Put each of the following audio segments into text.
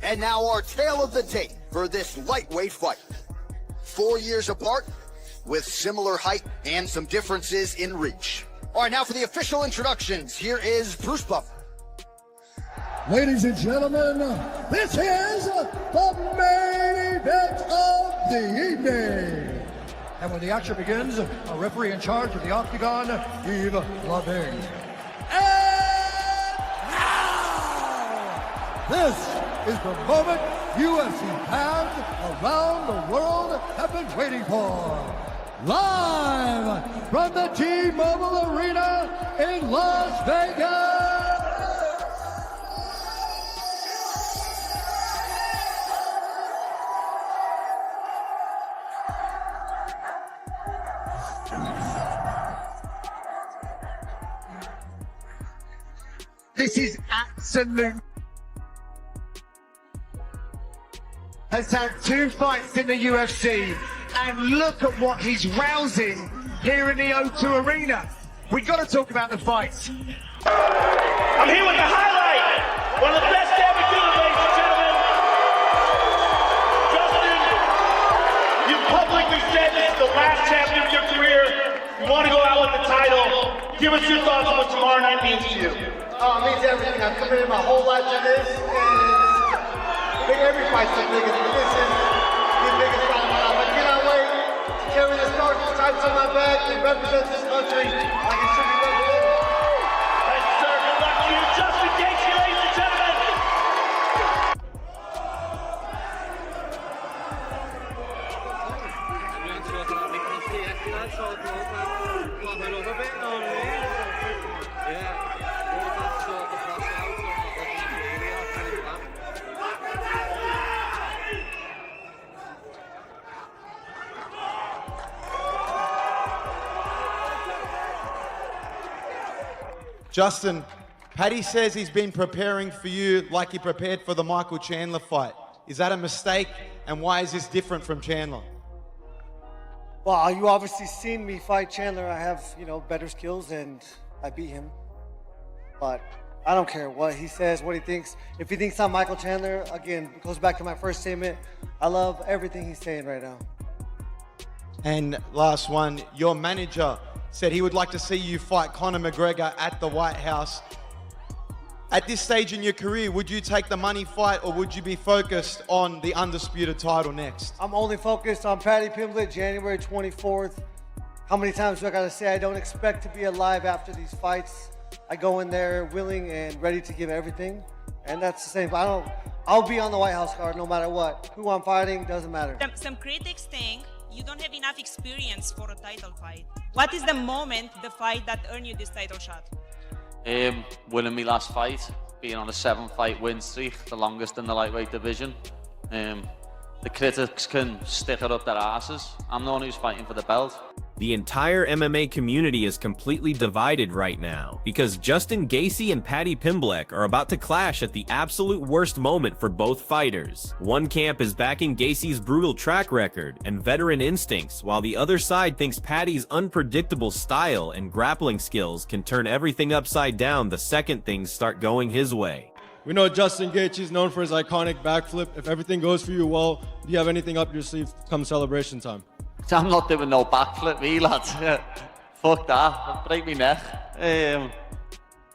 And now our tale of the tape for this lightweight fight. 4 years apart, with similar height and some differences in reach. All right, now for the official introductions, here is Bruce Buffer. Ladies and gentlemen, this is the main event of the evening. And when the action begins, a referee in charge of the Octagon, Yves Loving. And now, this is the moment UFC fans around the world have been waiting for. Live from the T-Mobile Arena in Las Vegas. This is absolute. Has had 2 fights in the UFC, and look at what he's rousing here in the O2 Arena. We got to talk about the fights. I'm here with the highlight, one of the best ever doing, ladies and gentlemen. Justin, you publicly said this is the last champion of your career. You want to go out with the title. Give us your thoughts on what tomorrow night means to you. Oh, it means everything. I've committed my whole life to this, and every fight's the biggest, but this is the biggest fight of my life. I cannot wait to carry this torch, stripes on my back, and represent this country like it should be represented. Thank you, sir. Good luck to you. Justin Gaethje, ladies and gentlemen. Justin, Paddy says he's been preparing for you like he prepared for the Michael Chandler fight. Is that a mistake? And why is this different from Chandler? Well, you obviously seen me fight Chandler. I have, better skills, and I beat him. But I don't care what he says, what he thinks. If he thinks I'm Michael Chandler, again, it goes back to my first statement. I love everything he's saying right now. And last one, your manager said he would like to see you fight Conor McGregor at the White House. At this stage in your career, would you take the money fight, or would you be focused on the undisputed title next? I'm only focused on Paddy Pimblett, January 24th. How many times do I gotta say I don't expect to be alive after these fights? I go in there willing and ready to give everything, and that's the same. I'll be on the White House card no matter what. Who I'm fighting doesn't matter. Some critics think you don't have enough experience for a title fight. What is the moment, the fight that earned you this title shot? Winning my last fight, being on a 7-fight win streak, the longest in the lightweight division. The critics can stick it up their asses. I'm the one who's fighting for the belt. The entire MMA community is completely divided right now because Justin Gaethje and Paddy Pimblett are about to clash at the absolute worst moment for both fighters. One camp is backing Gaethje's brutal track record and veteran instincts, while the other side thinks Paddy's unpredictable style and grappling skills can turn everything upside down the second things start going his way. We know Justin Gaethje is known for his iconic backflip. If everything goes for you well, do you have anything up your sleeve come celebration time? I'm not doing no backflip, me lads. Fuck that, break me neck. Don't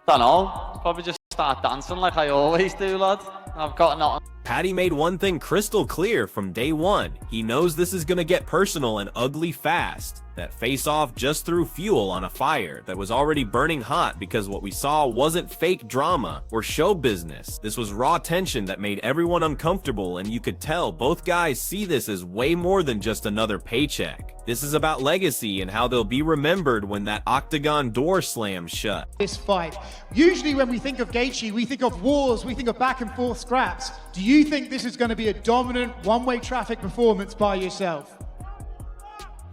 know, probably just start dancing like I always do, lad. I've got nothing. Paddy made one thing crystal clear from day one. He knows this is gonna get personal and ugly fast. That face-off just threw fuel on a fire that was already burning hot because what we saw wasn't fake drama or show business. This was raw tension that made everyone uncomfortable, and you could tell both guys see this as way more than just another paycheck. This is about legacy and how they'll be remembered when that octagon door slams shut. This fight. Usually when we think of Gaethje, we think of wars, we think of back and forth scraps. Do you think this is going to be a dominant one-way traffic performance by yourself?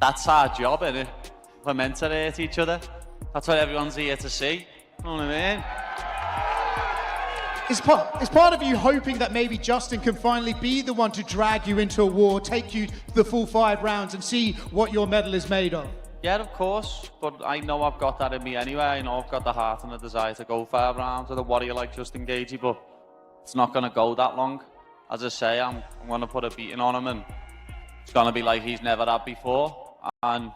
That's our job, innit? We're meant to hate each other. That's what everyone's here to see. You know what I mean? Is part of you hoping that maybe Justin can finally be the one to drag you into a war, take you the full 5 rounds and see what your medal is made of? Yeah, of course. But I know I've got that in me anyway. I know I've got the heart and the desire to go 5 rounds with a warrior like Justin Gaethje, but it's not going to go that long. As I say, I'm going to put a beating on him, and it's going to be like he's never had before. And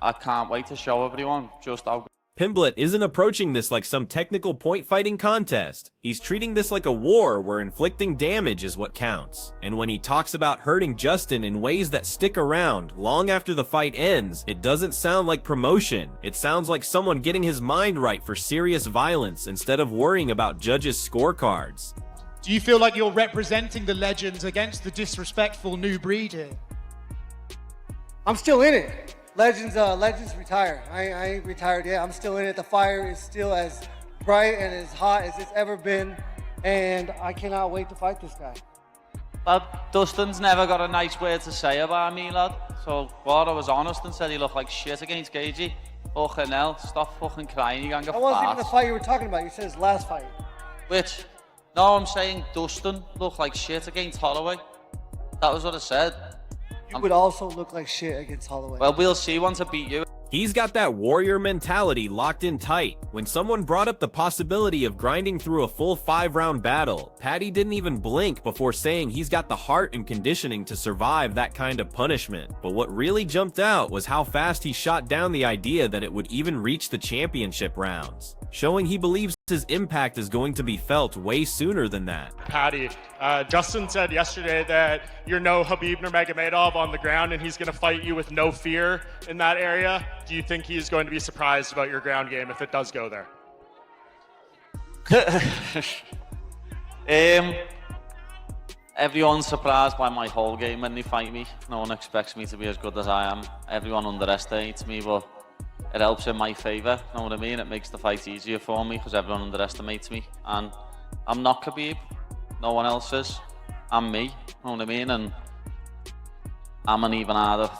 I can't wait to show everyone just how. Pimblett isn't approaching this like some technical point fighting contest. He's treating this like a war where inflicting damage is what counts. And when he talks about hurting Justin in ways that stick around long after the fight ends, it doesn't sound like promotion. It sounds like someone getting his mind right for serious violence instead of worrying about judges' scorecards. Do you feel like you're representing the legends against the disrespectful new breed here? I'm still in it. Legends retire. I ain't retired yet. I'm still in it. The fire is still as bright and as hot as it's ever been, and I cannot wait to fight this guy. Lad, Dustin's never got a nice word to say about me, lad. So, I was honest and said he looked like shit against Gaethje. Fucking hell, stop fucking crying, you gonna get That wasn't even the fight you were talking about. You said his last fight. Which? No, I'm saying Dustin looked like shit against Holloway. That was what I said. You would also look like shit against Holloway. Well, we'll see once I beat you. He's got that warrior mentality locked in tight. When someone brought up the possibility of grinding through a full 5-round battle, Paddy didn't even blink before saying he's got the heart and conditioning to survive that kind of punishment. But what really jumped out was how fast he shot down the idea that it would even reach the championship rounds, showing he believes his impact is going to be felt way sooner than that. Paddy, Justin said yesterday that you're no Khabib Nurmagomedov on the ground and he's going to fight you with no fear in that area. Do you think he's going to be surprised about your ground game if it does go there? Everyone's surprised by my whole game when they fight me. No one expects me to be as good as I am. Everyone underestimates me, but it helps in my favour. You know what I mean? It makes the fight easier for me because everyone underestimates me. And I'm not Khabib. No one else is. I'm me. You know what I mean? And I'm an even harder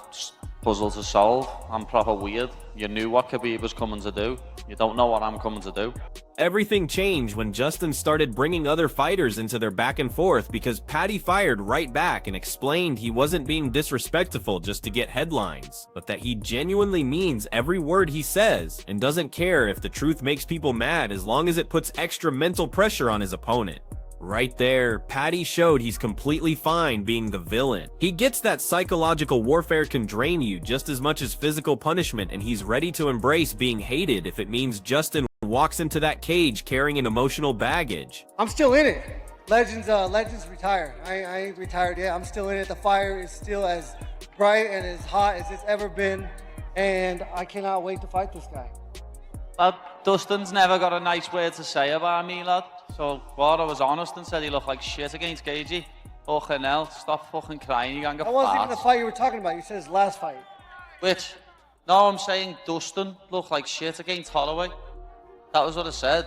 puzzle to solve. I'm proper weird. You knew what Khabib was coming to do. You don't know what I'm coming to do. Everything changed when Justin started bringing other fighters into their back and forth because Paddy fired right back and explained he wasn't being disrespectful just to get headlines, but that he genuinely means every word he says and doesn't care if the truth makes people mad as long as it puts extra mental pressure on his opponent. Right there, Paddy showed he's completely fine being the villain. He gets that psychological warfare can drain you just as much as physical punishment, and he's ready to embrace being hated if it means Justin walks into that cage carrying an emotional baggage. I'm still in it. Legends retire. I ain't retired yet. I'm still in it. The fire is still as bright and as hot as it's ever been, and I cannot wait to fight this guy. Dustin's never got a nice word to say about me, lad. So, I was honest and said he looked like shit against Gaethje. Fucking hell, stop fucking crying, you gonna get That wasn't even the fight you were talking about. You said his last fight. Which? No, I'm saying Dustin looked like shit against Holloway. That was what I said.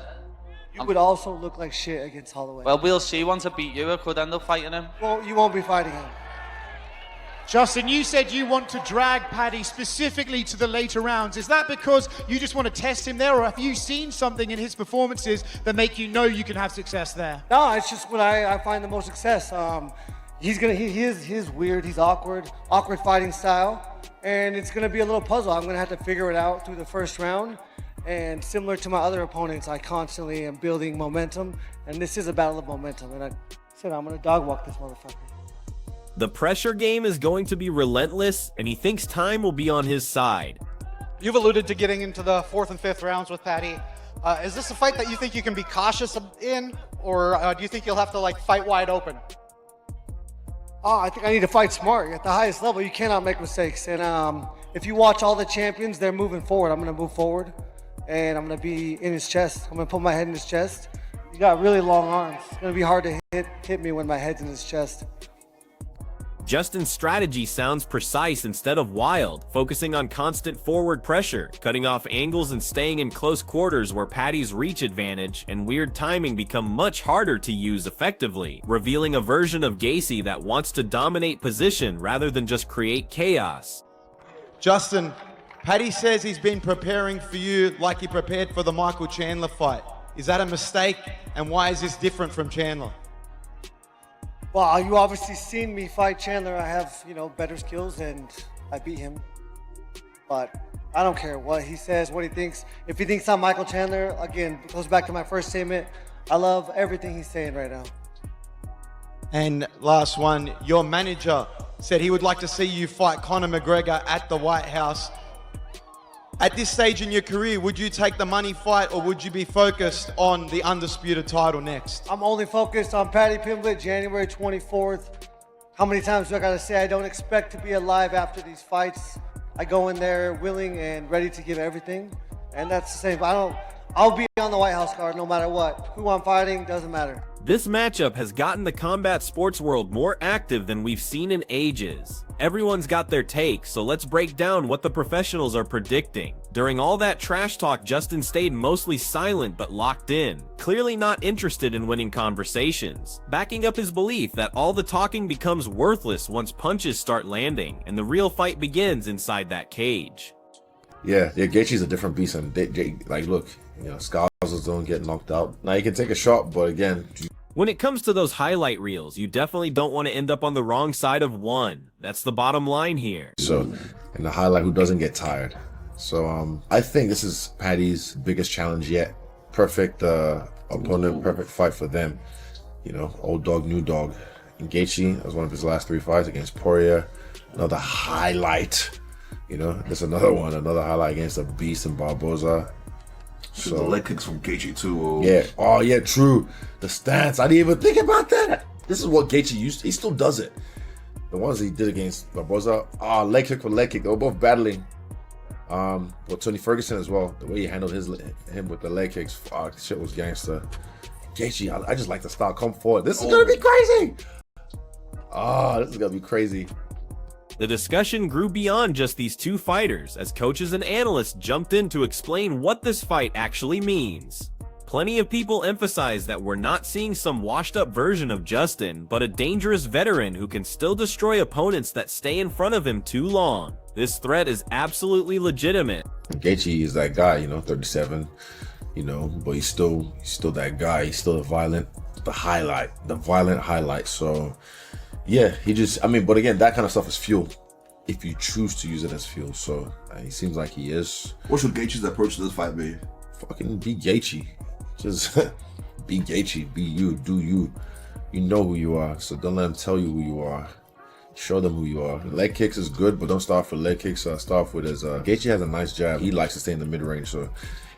You would also look like shit against Holloway. Well, we'll see once I beat you. I could end up fighting him. Well, you won't be fighting him. Justin, you said you want to drag Paddy specifically to the later rounds. Is that because you just want to test him there, or have you seen something in his performances that make you know you can have success there? No, it's just when I find the most success. He is weird, he's awkward fighting style, and it's gonna be a little puzzle. I'm gonna have to figure it out through the first round. And similar to my other opponents, I constantly am building momentum, and this is a battle of momentum. And I said I'm gonna dog walk this motherfucker. The pressure game is going to be relentless, and he thinks time will be on his side. You've alluded to getting into the 4th and 5th rounds with Paddy. Is this a fight that you think you can be cautious in, or do you think you'll have to fight wide open? Oh, I think I need to fight smart. At the highest level, you cannot make mistakes. And if you watch all the champions, they're moving forward. I'm going to move forward, and I'm going to be in his chest. I'm going to put my head in his chest. He's got really long arms. It's going to be hard to hit me when my head's in his chest. Justin's strategy sounds precise instead of wild, focusing on constant forward pressure, cutting off angles and staying in close quarters where Paddy's reach advantage and weird timing become much harder to use effectively, revealing a version of Gaethje that wants to dominate position rather than just create chaos. Justin, Paddy says he's been preparing for you like he prepared for the Michael Chandler fight. Is that a mistake? And why is this different from Chandler? Well, you obviously seen me fight Chandler. I have, better skills, and I beat him. But I don't care what he says, what he thinks. If he thinks I'm Michael Chandler, again, it goes back to my first statement. I love everything he's saying right now. And last one, your manager said he would like to see you fight Conor McGregor at the White House. At this stage in your career, would you take the money fight or would you be focused on the undisputed title next? I'm only focused on Paddy Pimblett, January 24th. How many times do I gotta say I don't expect to be alive after these fights? I go in there willing and ready to give everything, and that's the same. I'll be on the White House card no matter what. Who I'm fighting doesn't matter. This matchup has gotten the combat sports world more active than we've seen in ages. Everyone's got their take, so let's break down what the professionals are predicting. During all that trash talk, Justin stayed mostly silent but locked in, clearly not interested in winning conversations, backing up his belief that all the talking becomes worthless once punches start landing and the real fight begins inside that cage. Yeah, Gaethje's a different beast, and look, Scars don't get knocked out. Now he can take a shot, but again, when it comes to those highlight reels, you definitely don't want to end up on the wrong side of one. That's the bottom line here. So, in the highlight, who doesn't get tired? So, I think this is Paddy's biggest challenge yet. Perfect opponent, perfect fight for them. Old dog, new dog. And Gaethje, that was one of his last 3 fights against Poirier. Another highlight. There's another highlight against a beast in Barboza. So the leg kicks from Gaethje too. Yeah. Oh yeah, true. The stance. I didn't even think about that. This is what Gaethje used. He still does it. The ones he did against Barboza. Leg kick for leg kick. They were both battling. With Tony Ferguson as well. The way he handled him with the leg kicks. Shit was gangster. Gaethje, I just like the style. Come forward. This is gonna be crazy. This is gonna be crazy. The discussion grew beyond just these two fighters as coaches and analysts jumped in to explain what this fight actually means. Plenty of people emphasize that we're not seeing some washed-up version of Justin, but a dangerous veteran who can still destroy opponents that stay in front of him too long. This threat is absolutely legitimate. Gaethje is that guy, 37, but he's still that guy. He's still the violent highlight. So, yeah, but again, that kind of stuff is fuel if you choose to use it as fuel. So, he seems like he is. What should Gaethje's approach to this fight be? Fucking be Gaethje. Just be Gaethje, be you, do you. You know who you are, so don't let them tell you who you are. Show them who you are. Leg kicks is good, but don't start off with leg kicks. Start off with his, Gaethje has a nice jab. He likes to stay in the mid-range, so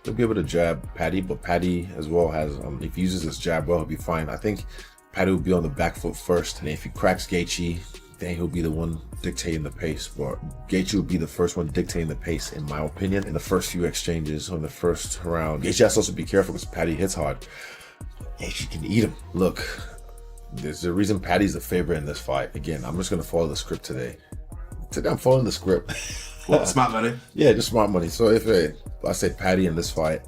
he'll be able to jab Paddy, but Paddy as well has, if he uses his jab well, he'll be fine. I think Paddy will be on the back foot first, and if he cracks Gaethje, then he'll be the one dictating the pace. But Gaethje will be the first one dictating the pace, in my opinion, in the first few exchanges, or in the first round. Gaethje has to also be careful because Paddy hits hard. Gaethje can eat him. Look, there's a reason Paddy's the favorite in this fight. Again, I'm just going to follow the script today. Today I'm following the script. What, smart money? Yeah, just smart money. So if I say Paddy in this fight,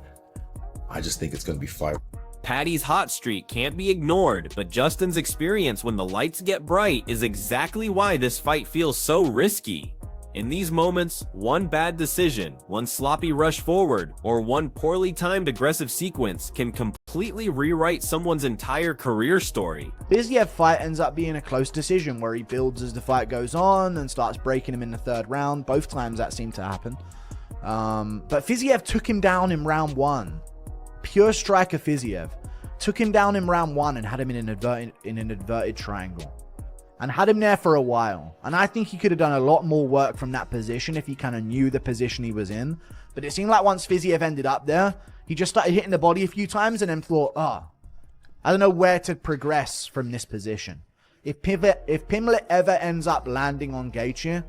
I just think it's going to be fire. Paddy's hot streak can't be ignored, but Justin's experience when the lights get bright is exactly why this fight feels so risky. In these moments, one bad decision, one sloppy rush forward, or one poorly timed aggressive sequence can completely rewrite someone's entire career story. Fiziev fight ends up being a close decision where he builds as the fight goes on and starts breaking him in the third round. Both times that seemed to happen. But Fiziev took him down in round one. Pure striker Fiziev took him down in round one and had him in an inverted triangle. And had him there for a while. And I think he could have done a lot more work from that position if he kind of knew the position he was in. But it seemed like once Fiziev ended up there, he just started hitting the body a few times and then thought, I don't know where to progress from this position. If Pimblett ever ends up landing on Gaethje,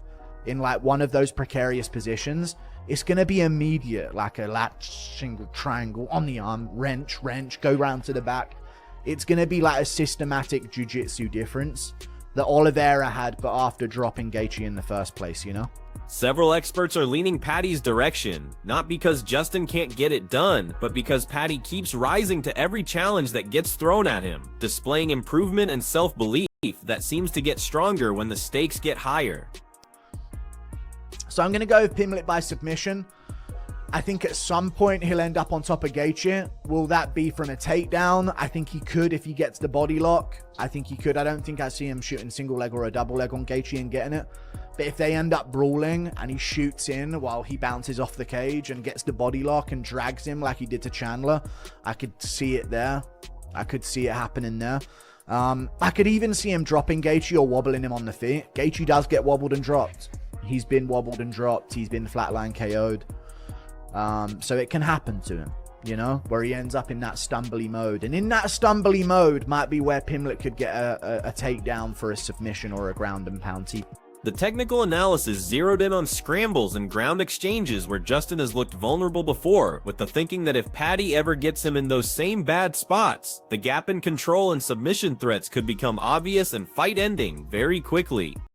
in like one of those precarious positions, it's going to be immediate, like a latch, single, triangle, on the arm, wrench, go round to the back. It's going to be like a systematic jiu-jitsu difference that Oliveira had, but after dropping Gaethje in the first place, you know? Several experts are leaning Paddy's direction, not because Justin can't get it done, but because Paddy keeps rising to every challenge that gets thrown at him, displaying improvement and self-belief that seems to get stronger when the stakes get higher. So I'm going to go with Pimblett by submission. I think at some point he'll end up on top of Gaethje. Will that be from a takedown? I think he could if he gets the body lock. I think he could. I don't think I see him shooting single leg or a double leg on Gaethje and getting it. But if they end up brawling and he shoots in while he bounces off the cage and gets the body lock and drags him like he did to Chandler, I could see it there. I could see it happening there. I could even see him dropping Gaethje or wobbling him on the feet. Gaethje does get wobbled and dropped. He's been wobbled and dropped. He's been flatline KO'd. So it can happen to him, you know, where he ends up in that stumbly mode. And in that stumbly mode might be where Pimblett could get a takedown for a submission or a ground and pound TP. The technical analysis zeroed in on scrambles and ground exchanges where Justin has looked vulnerable before, with the thinking that if Paddy ever gets him in those same bad spots, the gap in control and submission threats could become obvious and fight ending very quickly.